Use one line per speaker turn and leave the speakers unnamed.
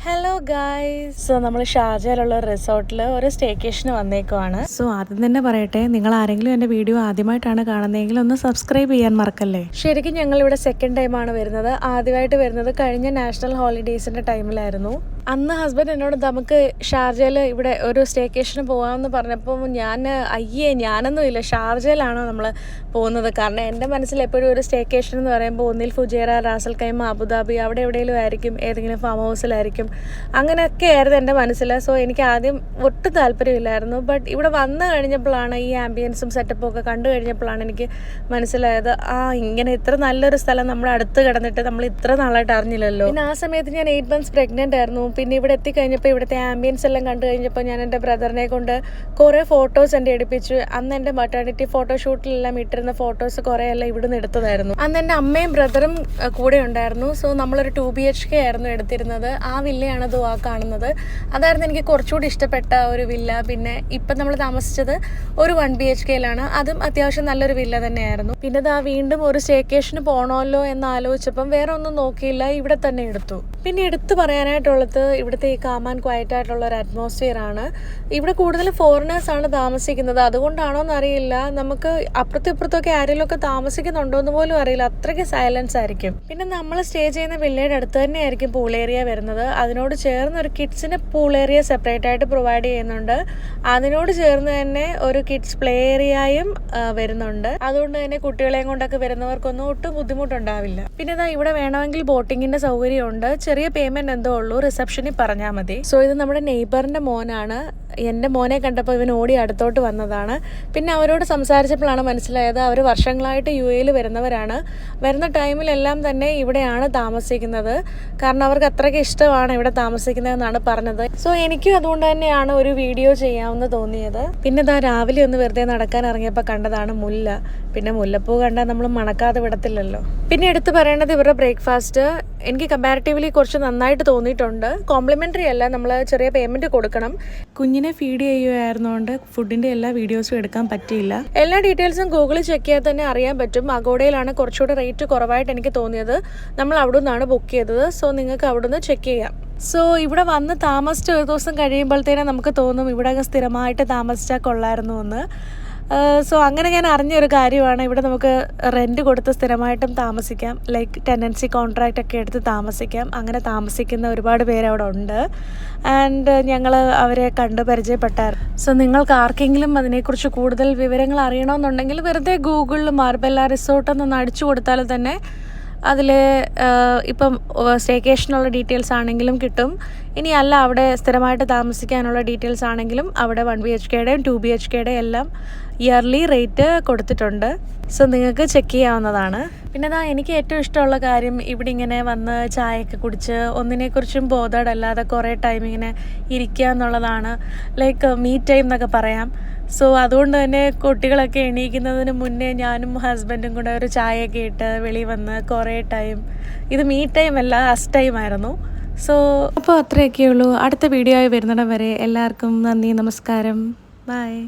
Hello guys. So നമ്മൾ ഷാർജയിലുള്ള റിസോർട്ടിൽ ഒരു സ്റ്റേക്കേഷന് വന്നേക്കുവാണ്. സോ ആദ്യം തന്നെ പറയട്ടെ, നിങ്ങൾ ആരെങ്കിലും എൻ്റെ വീഡിയോ ആദ്യമായിട്ടാണ് കാണുന്നതെങ്കിൽ ഒന്ന് സബ്സ്ക്രൈബ് ചെയ്യാൻ മറക്കല്ലേ. ശരിക്കും ഞങ്ങളിവിടെ സെക്കൻഡ് ടൈമാണ് വരുന്നത്. ആദ്യമായിട്ട് വരുന്നത് കഴിഞ്ഞ നാഷണൽ ഹോളിഡേയ്സിൻ്റെ ടൈമിലായിരുന്നു. അന്ന് ഹസ്ബൻഡ് എന്നോട് നമുക്ക് ഷാർജയിൽ ഇവിടെ ഒരു സ്റ്റേക്കേഷന് പോകാമെന്ന് പറഞ്ഞപ്പോൾ ഞാനൊന്നുമില്ല, ഷാർജയിലാണോ നമ്മൾ പോകുന്നത്. കാരണം എൻ്റെ മനസ്സിൽ എപ്പോഴും ഒരു സ്റ്റേക്കേഷൻ എന്ന് പറയുമ്പോൾ ഒന്നിൽ ഫുജേറ, റാസൽ കൈമ, അബുദാബി അവിടെ എവിടെയെങ്കിലും ആയിരിക്കും, ഏതെങ്കിലും ഫാം ഹൗസിലായിരിക്കും, അങ്ങനെയൊക്കെ ആയിരുന്നു എൻ്റെ മനസ്സിൽ. സോ എനിക്ക് ആദ്യം ഒട്ടും താല്പര്യമില്ലായിരുന്നു. ബട്ട് ഇവിടെ വന്നു കഴിഞ്ഞപ്പോഴാണ് ഈ ആംബിയൻസും സെറ്റപ്പും ഒക്കെ കണ്ടു കഴിഞ്ഞപ്പോഴാണ് എനിക്ക് മനസ്സിലായത്, ഇങ്ങനെ ഇത്ര നല്ലൊരു സ്ഥലം നമ്മുടെ അടുത്ത് കിടന്നിട്ട് നമ്മൾ ഇത്ര നാളായിട്ട് അറിഞ്ഞില്ലല്ലോ. പിന്നെ ആ സമയത്ത് ഞാൻ 8 months പ്രഗ്നൻ്റ് ആയിരുന്നു. പിന്നെ ഇവിടെ എത്തിക്കഴിഞ്ഞപ്പോൾ ഇവിടുത്തെ ആംബിയൻസ് എല്ലാം കണ്ടു കഴിഞ്ഞപ്പോൾ ഞാൻ എൻ്റെ ബ്രദറിനെ കൊണ്ട് കുറേ ഫോട്ടോസ് എൻ്റെ എടുപ്പിച്ചു. അന്ന് എൻ്റെ മറ്റേണിറ്റി ഫോട്ടോഷൂട്ടിലെല്ലാം ഇട്ടിരുന്ന ഫോട്ടോസ് കുറേ എല്ലാം ഇവിടുന്ന് എടുത്തതായിരുന്നു. അന്ന് എൻ്റെ അമ്മയും ബ്രദറും കൂടെ ഉണ്ടായിരുന്നു. സോ നമ്മളൊരു 2 BHK ആയിരുന്നു എടുത്തിരുന്നത്. ആ വില്ലയാണ് ആ കാണുന്നത്. അതായിരുന്നു എനിക്ക് കുറച്ചുകൂടി ഇഷ്ടപ്പെട്ട ഒരു വില്ല. പിന്നെ ഇപ്പം നമ്മൾ താമസിച്ചത് ഒരു 1 BHKയിലാണ്. അതും അത്യാവശ്യം നല്ലൊരു വില്ല തന്നെയായിരുന്നു. പിന്നെ വീണ്ടും ഒരു സ്റ്റേക്കേഷന് പോകണമല്ലോ എന്ന് ആലോചിച്ചപ്പം വേറെ ഒന്നും നോക്കിയില്ല, ഇവിടെ തന്നെ എടുത്തു. പിന്നെ എടുത്തു പറയാനായിട്ടുള്ളത് ഇവിടുത്തെ ഈ കാം ആൻഡ് ക്വയറ്റ് ആയിട്ടുള്ള ഒരു അറ്റ്മോസ്ഫിയർ ആണ്. ഇവിടെ കൂടുതൽ ഫോറിനേഴ്സാണ് താമസിക്കുന്നത്. അതുകൊണ്ടാണോ എന്നറിയില്ല, നമുക്ക് അപ്പുറത്തും ഇപ്പുറത്തൊക്കെ ആരെങ്കിലുമൊക്കെ താമസിക്കുന്നുണ്ടോ എന്ന് പോലും അറിയില്ല, അത്രയ്ക്ക് സൈലൻസ് ആയിരിക്കും. പിന്നെ നമ്മൾ സ്റ്റേ ചെയ്യുന്ന വില്ലയുടെ അടുത്ത് തന്നെ ആയിരിക്കും പൂൾ ഏരിയ വരുന്നത്. അതിനോട് ചേർന്ന് ഒരു കിഡ്സിന് പൂൾ ഏരിയ സെപ്പറേറ്റ് ആയിട്ട് പ്രൊവൈഡ് ചെയ്യുന്നുണ്ട്. അതിനോട് ചേർന്ന് തന്നെ ഒരു കിഡ്സ് പ്ലേ ഏരിയയും വരുന്നുണ്ട്. അതുകൊണ്ട് തന്നെ കുട്ടികളെയും കൊണ്ടൊക്കെ വരുന്നവർക്കൊന്നും ഒട്ടും ബുദ്ധിമുട്ടുണ്ടാവില്ല. പിന്നെ ഇവിടെ വേണമെങ്കിൽ ബോട്ടിങ്ങിന്റെ സൗകര്യമുണ്ട്. ചെറിയ പേയ്മെന്റ് എന്തോ ഉള്ളൂ, റിസപ്ഷനിൽ പറഞ്ഞാൽ മതി. സോ ഇത് നമ്മുടെ നെയ്ബറിന്റെ മോനാണ്. എൻ്റെ മോനെ കണ്ടപ്പോൾ ഇവൻ ഓടി അടുത്തോട്ട് വന്നതാണ്. പിന്നെ അവരോട് സംസാരിച്ചപ്പോഴാണ് മനസ്സിലായത് അവർ വർഷങ്ങളായിട്ട് UAE വരുന്നവരാണ്. വരുന്ന ടൈമിലെല്ലാം തന്നെ ഇവിടെയാണ് താമസിക്കുന്നത്. കാരണം അവർക്ക് അത്രയ്ക്ക് ഇഷ്ടമാണ് ഇവിടെ താമസിക്കുന്നതെന്നാണ് പറഞ്ഞത്. സോ എനിക്കും അതുകൊണ്ട് തന്നെയാണ് ഒരു വീഡിയോ ചെയ്യാമെന്ന് തോന്നിയത്. പിന്നെ രാവിലെ ഒന്ന് വെറുതെ നടക്കാൻ ഇറങ്ങിയപ്പോൾ കണ്ടതാണ് മുല്ല. പിന്നെ മുല്ലപ്പൂ കണ്ടാൽ നമ്മൾ മണക്കാതെ വിടത്തില്ലല്ലോ. പിന്നെ എടുത്തു പറയേണ്ടത് ഇവരുടെ ബ്രേക്ക്ഫാസ്റ്റ് എനിക്ക് കമ്പാരിറ്റീവ്ലി കുറച്ച് നന്നായിട്ട് തോന്നിയിട്ടുണ്ട്. കോംപ്ലിമെൻ്ററി അല്ല, നമ്മൾ ചെറിയ പേയ്മെൻറ്റ് കൊടുക്കണം. കുഞ്ഞിനെ ഫീഡ് ചെയ്യുകയായിരുന്നുകൊണ്ട് ഫുഡിൻ്റെ എല്ലാ വീഡിയോസും എടുക്കാൻ പറ്റിയില്ല. എല്ലാ ഡീറ്റെയിൽസും ഗൂഗിളിൽ ചെക്ക് ചെയ്യാൻ തന്നെ അറിയാൻ പറ്റും. അഗോഡയിലാണ് കുറച്ചുകൂടെ റേറ്റ് കുറവായിട്ട് എനിക്ക് തോന്നിയത്. നമ്മൾ അവിടെ നിന്നാണ് ബുക്ക് ചെയ്തത്. സോ നിങ്ങൾക്ക് അവിടെ നിന്ന് ചെക്ക് ചെയ്യാം. സോ ഇവിടെ വന്ന് താമസിച്ച് ഒരു ദിവസം കഴിയുമ്പോഴത്തേനും നമുക്ക് തോന്നും ഇവിടെ സ്ഥിരമായിട്ട് താമസിച്ചാൽ കൊള്ളായിരുന്നു എന്ന്. സോ അങ്ങനെ ഞാൻ അറിഞ്ഞൊരു കാര്യമാണ്, ഇവിടെ നമുക്ക് റെൻറ്റ് കൊടുത്ത് സ്ഥിരമായിട്ടും താമസിക്കാം. ലൈക്ക് ടെനൻസി കോൺട്രാക്റ്റ് ഒക്കെ എടുത്ത് താമസിക്കാം. അങ്ങനെ താമസിക്കുന്ന ഒരുപാട് പേര് അവിടെ ഉണ്ട്. ആൻഡ് ഞങ്ങൾ അവരെ കണ്ട് പരിചയപ്പെട്ടായിരുന്നു. സോ നിങ്ങൾക്ക് ആർക്കെങ്കിലും അതിനെക്കുറിച്ച് കൂടുതൽ വിവരങ്ങൾ അറിയണമെന്നുണ്ടെങ്കിൽ വെറുതെ ഗൂഗിളിൽ മാർബെല്ല റിസോർട്ട് എന്നൊന്ന് അടിച്ചു കൊടുത്താൽ തന്നെ അതിൽ ഇപ്പം സ്റ്റേക്കേഷനുള്ള ഡീറ്റെയിൽസ് ആണെങ്കിലും കിട്ടും. ഇനി അല്ല അവിടെ സ്ഥിരമായിട്ട് താമസിക്കാനുള്ള ഡീറ്റെയിൽസ് ആണെങ്കിലും അവിടെ 1 BHKയുടെയും 2 BHKയുടെയും എല്ലാം ഇയർലി റേറ്റ് കൊടുത്തിട്ടുണ്ട്. സോ നിങ്ങൾക്ക് ചെക്ക് ചെയ്യാവുന്നതാണ്. പിന്നെ എനിക്ക് ഏറ്റവും ഇഷ്ടമുള്ള കാര്യം ഇവിടെ ഇങ്ങനെ വന്ന് ചായയൊക്കെ കുടിച്ച് ഒന്നിനെക്കുറിച്ചും ബോധേഡല്ലാതെ കുറേ ടൈം ഇങ്ങനെ ഇരിക്കുക എന്നുള്ളതാണ്. ലൈക്ക് മീ ടൈം എന്നൊക്കെ പറയാം. സോ അതുകൊണ്ട് തന്നെ കുട്ടികളൊക്കെ എണീക്കുന്നതിന് മുന്നേ ഞാനും ഹസ്ബൻഡും കൂടെ ഒരു ചായയൊക്കെ ഇട്ട് വെളിയിൽ വന്ന് കുറേ ടൈം, ഇത് മീ ടൈം അല്ല അസ് ടൈം ആയിരുന്നു. സോ അപ്പോൾ അത്രയൊക്കെ ഉള്ളൂ. അടുത്ത വീഡിയോ ആയി വരുന്നിടം വരെ എല്ലാവർക്കും നന്ദി, നമസ്കാരം, ബൈ.